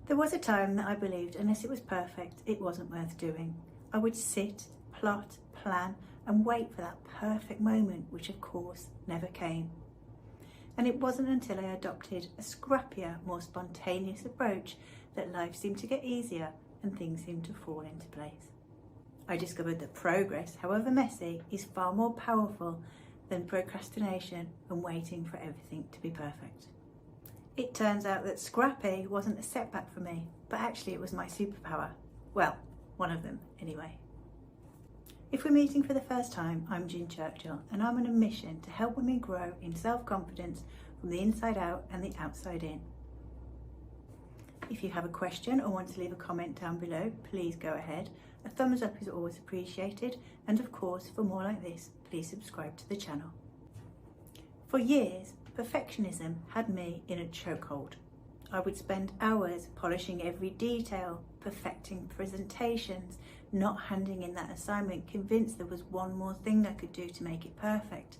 There was a time that I believed unless it was perfect, it wasn't worth doing. I would sit, plot, plan, and wait for that perfect moment, which of course never came. And it wasn't until I adopted a scrappier, more spontaneous approach that life seemed to get easier and things seemed to fall into place. I discovered that progress, however messy, is far more powerful than procrastination and waiting for everything to be perfect. It turns out that Scrappy wasn't a setback for me, but actually it was my superpower. Well, one of them anyway. If we're meeting for the first time, I'm Churchill, and I'm on a mission to help women grow in self-confidence from the inside out and the outside in. If you have a question or want to leave a comment down below, please go ahead. A thumbs up is always appreciated, and of course, for more like this, please subscribe to the channel. For years, perfectionism had me in a chokehold. I would spend hours polishing every detail, perfecting presentations, not handing in that assignment, convinced there was one more thing I could do to make it perfect,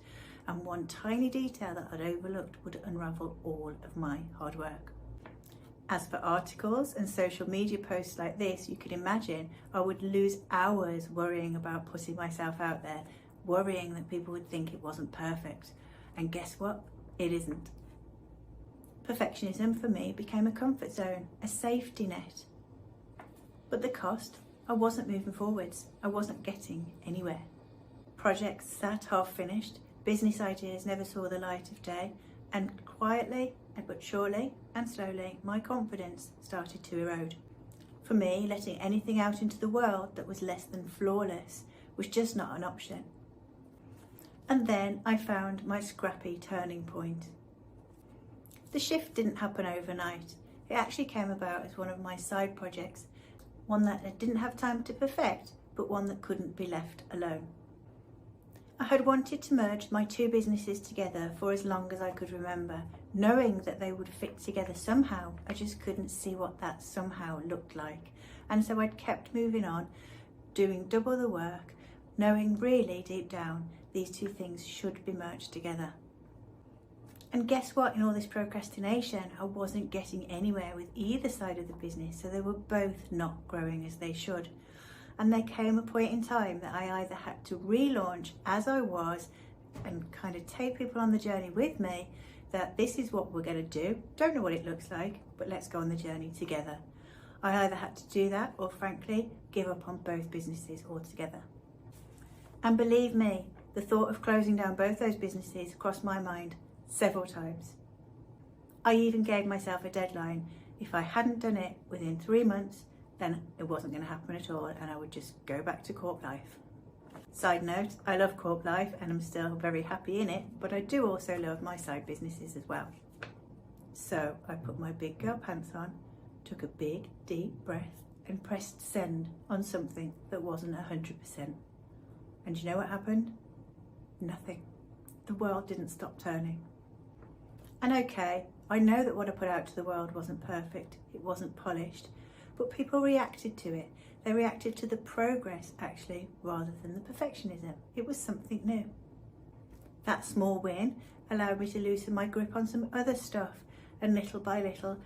and one tiny detail that I'd overlooked would unravel all of my hard work. As for articles and social media posts like this, you could imagine I would lose hours worrying about putting myself out there, worrying that people would think it wasn't perfect. And guess what? It isn't. Perfectionism for me became a comfort zone, a safety net. But the cost? I wasn't moving forwards. I wasn't getting anywhere. Projects sat half finished, business ideas never saw the light of day, and quietly, but surely and slowly, my confidence started to erode. For me, letting anything out into the world that was less than flawless was just not an option. And then I found my scrappy turning point. The shift didn't happen overnight. It actually came about as one of my side projects, one that I didn't have time to perfect, but one that couldn't be left alone. I had wanted to merge my two businesses together for as long as I could remember, knowing that they would fit together somehow. I just couldn't see what that somehow looked like. And so I'd kept moving on, doing double the work, knowing really deep down these two things should be merged together. And guess what? In all this procrastination, I wasn't getting anywhere with either side of the business, so they were both not growing as they should. And there came a point in time that I either had to relaunch as I was and kind of take people on the journey with me, that this is what we're going to do. Don't know what it looks like, but let's go on the journey together. I either had to do that or frankly, give up on both businesses altogether. And believe me, the thought of closing down both those businesses crossed my mind several times. I even gave myself a deadline. If I hadn't done it within 3 months, then it wasn't going to happen at all and I would just go back to corp life. Side note, I love corp life and I'm still very happy in it, but I do also love my side businesses as well. So I put my big girl pants on, took a big deep breath and pressed send on something that wasn't 100%. And you know what happened? Nothing. The world didn't stop turning. And okay, I know that what I put out to the world wasn't perfect, it wasn't polished, but people reacted to it. They reacted to the progress actually, rather than the perfectionism. It was something new. That small win allowed me to loosen my grip on some other stuff, and little by little,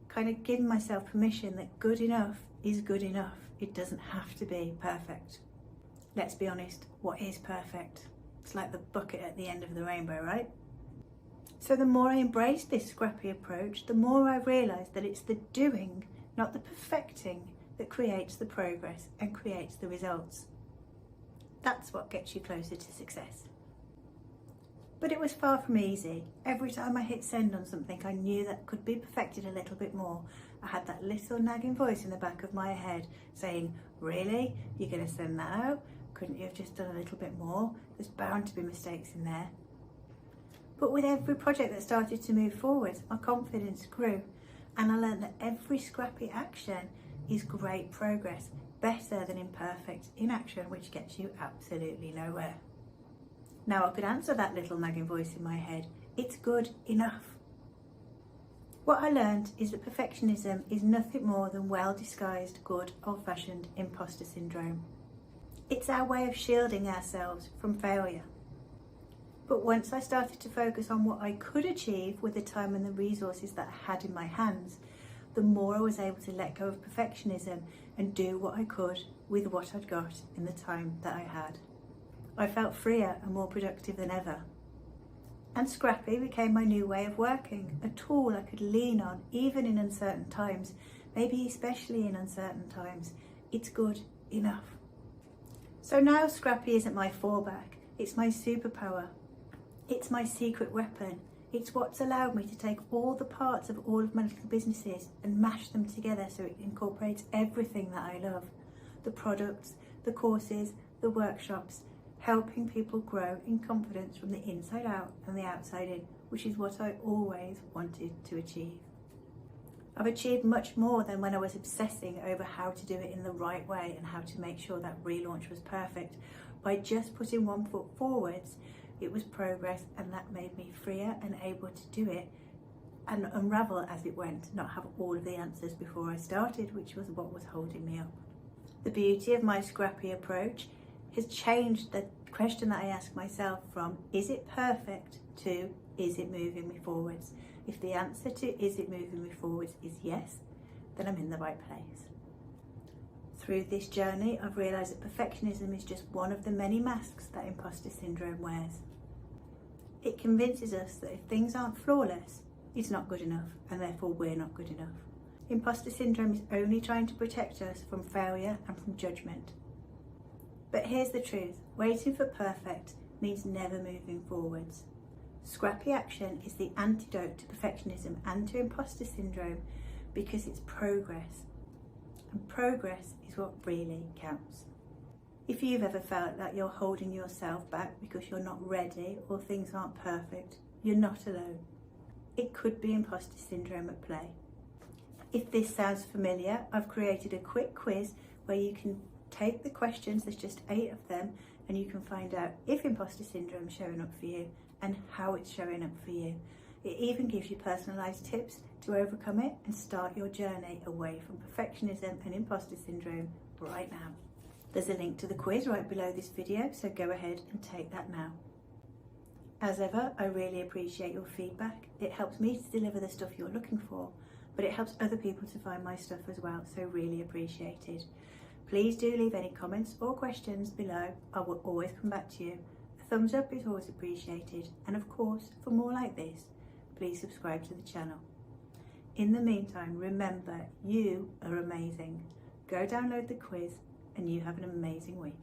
kind of giving myself permission that good enough is good enough. It doesn't have to be perfect. Let's be honest, what is perfect? It's like the bucket at the end of the rainbow, right? So the more I embraced this scrappy approach, the more I realised that it's the doing, not the perfecting, that creates the progress and creates the results. That's what gets you closer to success. But it was far from easy. Every time I hit send on something, I knew that could be perfected a little bit more. I had that little nagging voice in the back of my head saying, really? You're going to send that out? Couldn't you have just done a little bit more? There's bound to be mistakes in there. But with every project that started to move forward, my confidence grew, and I learned that every scrappy action is great progress, better than imperfect inaction, which gets you absolutely nowhere. Now I could answer that little nagging voice in my head, it's good enough. What I learned is that perfectionism is nothing more than well-disguised, good old-fashioned imposter syndrome. It's our way of shielding ourselves from failure. But once I started to focus on what I could achieve with the time and the resources that I had in my hands, the more I was able to let go of perfectionism and do what I could with what I'd got in the time that I had. I felt freer and more productive than ever. And Scrappy became my new way of working, a tool I could lean on even in uncertain times, maybe especially in uncertain times. It's good enough. So now Scrappy isn't my fallback, it's my superpower. It's my secret weapon. It's what's allowed me to take all the parts of all of my little businesses and mash them together so it incorporates everything that I love. The products, the courses, the workshops, helping people grow in confidence from the inside out and the outside in, which is what I always wanted to achieve. I've achieved much more than when I was obsessing over how to do it in the right way and how to make sure that relaunch was perfect. By just putting one foot forwards, it was progress, and that made me freer and able to do it and unravel as it went, not have all of the answers before I started, which was what was holding me up. The beauty of my Scrappy approach has changed the question that I ask myself from, is it perfect, to, is it moving me forwards? If the answer to, is it moving me forwards, is yes, then I'm in the right place. Through this journey, I've realised that perfectionism is just one of the many masks that imposter syndrome wears. It convinces us that if things aren't flawless, it's not good enough, and therefore we're not good enough. Imposter syndrome is only trying to protect us from failure and from judgment. But here's the truth, waiting for perfect means never moving forwards. Scrappy action is the antidote to perfectionism and to imposter syndrome because it's progress. And progress is what really counts. If you've ever felt that you're holding yourself back because you're not ready or things aren't perfect, you're not alone. It could be imposter syndrome at play. If this sounds familiar, I've created a quick quiz where you can take the questions, there's just 8 of them, and you can find out if imposter syndrome is showing up for you and how it's showing up for you. It even gives you personalised tips to overcome it and start your journey away from perfectionism and imposter syndrome right now. There's a link to the quiz right below this video, so go ahead and take that now. As ever, I really appreciate your feedback. It helps me to deliver the stuff you're looking for, but it helps other people to find my stuff as well, so really appreciated. Please do leave any comments or questions below. I will always come back to you. A thumbs up is always appreciated, and of course, for more like this, please subscribe to the channel. In the meantime, remember, you are amazing. Go download the quiz and you have an amazing week.